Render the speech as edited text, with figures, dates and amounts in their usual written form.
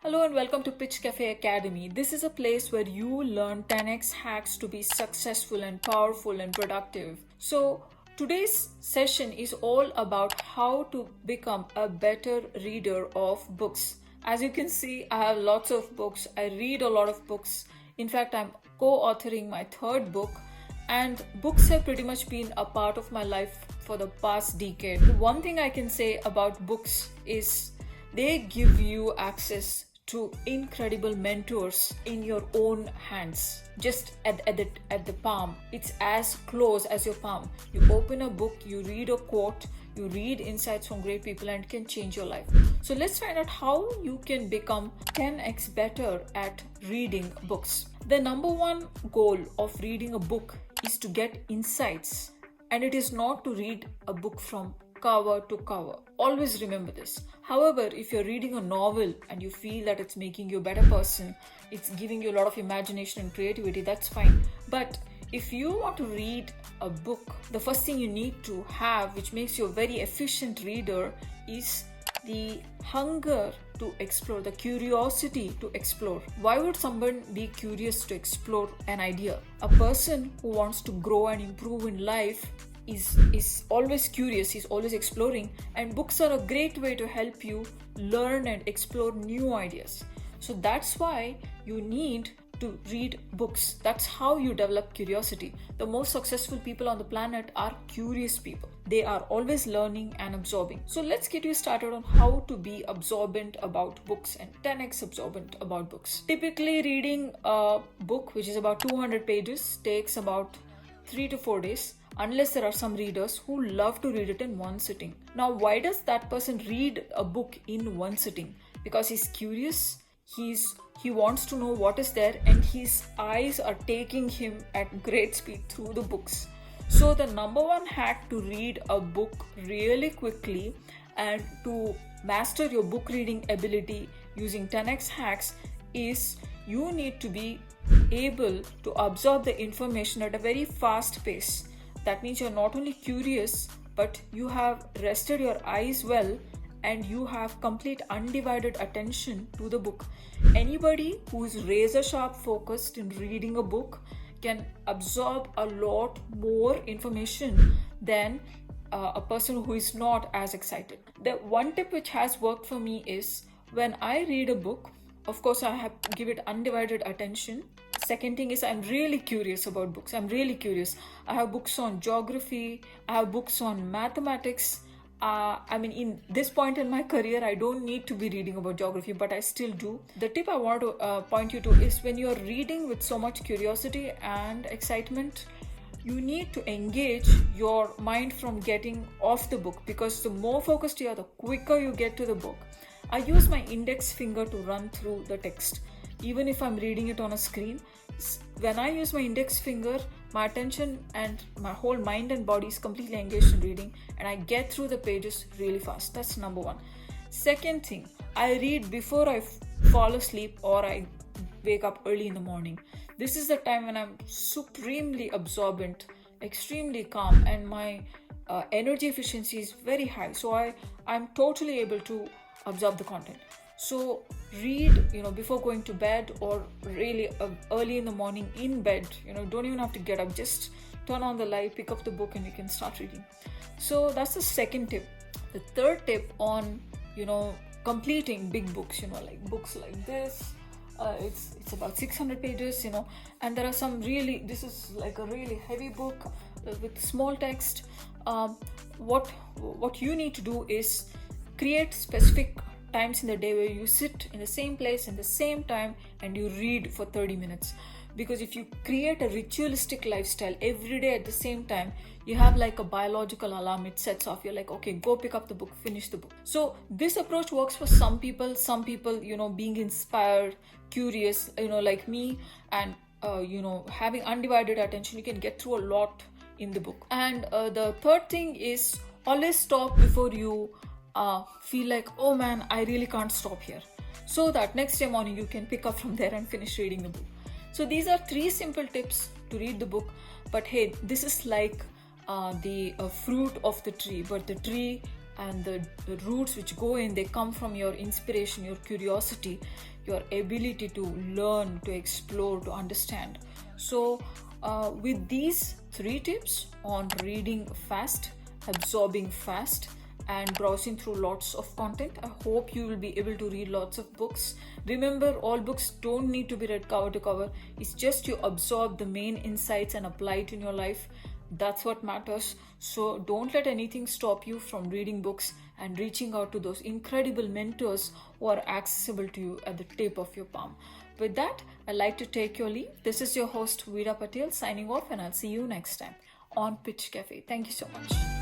Hello and welcome to Pitch Cafe Academy. This is a place where you learn 10x hacks to be successful and powerful and productive. So, today's session is all about how to become a better reader of books. As you can see, I have lots of books. I read a lot of books. In fact, I'm co-authoring my third book, and books have pretty much been a part of my life for the past decade. One thing I can say about books is they give you access to incredible mentors in your own hands, just at the palm. It's as close as your palm. You open a book, you read a quote, you read insights from great people, and it can change your life. So let's find out how you can become 10x better at reading books. The number one goal of reading a book is to get insights, and it is not to read a book from cover to cover. Always remember this. However, if you're reading a novel and you feel that it's making you a better person, it's giving you a lot of imagination and creativity, that's fine. But if you want to read a book, the first thing you need to have, which makes you a very efficient reader, is the hunger to explore, the curiosity to explore. Why would someone be curious to explore an idea? A person who wants to grow and improve in life is always curious, he's always exploring, and books are a great way to help you learn and explore new ideas. So that's why you need to read books. That's how you develop curiosity. The most successful people on the planet are curious people. They are always learning and absorbing. So let's get you started on how to be absorbent about books and 10x absorbent about books. Typically, reading a book which is about 200 pages takes about 3 to 4 days, unless there are some readers who love to read it in one sitting. Now, why does that person read a book in one sitting? Because he's curious, he wants to know what is there, and his eyes are taking him at great speed through the books. So the number one hack to read a book really quickly and to master your book reading ability using 10x hacks is you need to be able to absorb the information at a very fast pace. That means you're not only curious, but you have rested your eyes well and you have complete undivided attention to the book. Anybody who is razor sharp focused in reading a book can absorb a lot more information than a person who is not as excited. The one tip which has worked for me is when I read a book, of course I have to give it undivided attention. Second thing is I'm really curious about books. I'm really curious. I have books on geography. I have books on mathematics. In this point in my career, I don't need to be reading about geography, but I still do. The tip I want to point you to is when you're reading with so much curiosity and excitement, you need to engage your mind from getting off the book, because the more focused you are, the quicker you get to the book. I use my index finger to run through the text. Even if I'm reading it on a screen, when I use my index finger, my attention and my whole mind and body is completely engaged in reading, and I get through the pages really fast. That's number one. Second thing, I read before I fall asleep or I wake up early in the morning. This is the time when I'm supremely absorbent, extremely calm, and my energy efficiency is very high. So I'm totally able to absorb the content. So read, before going to bed, or really early in the morning in bed. Don't even have to get up. Just turn on the light, pick up the book, and you can start reading. So that's the second tip. The third tip on, completing big books, like books like this. It's about 600 pages, and there are some this is like a really heavy book with small text. What you need to do is create specific times in the day where you sit in the same place in the same time and you read for 30 minutes. Because if you create a ritualistic lifestyle every day at the same time, you have like a biological alarm. It sets off. You're like, okay, go pick up the book, finish the book. So this approach works for some people, being inspired, curious, like me, and having undivided attention, you can get through a lot in the book. And the third thing is always stop before you feel like, oh man, I really can't stop here, so that next day morning you can pick up from there and finish reading the book. So these are 3 simple tips to read the book. But hey, this is like the fruit of the tree, but the tree and the roots which go in, they come from your inspiration, your curiosity, your ability to learn, to explore, to understand. So with these 3 tips on reading fast, absorbing fast, and browsing through lots of content, I hope you will be able to read lots of books. Remember, all books don't need to be read cover to cover. It's just you absorb the main insights and apply it in your life. That's what matters. So don't let anything stop you from reading books and reaching out to those incredible mentors who are accessible to you at the tip of your palm. With that, I'd like to take your leave. This is your host Vida Patil signing off, and I'll see you next time on Pitch Cafe. Thank you so much.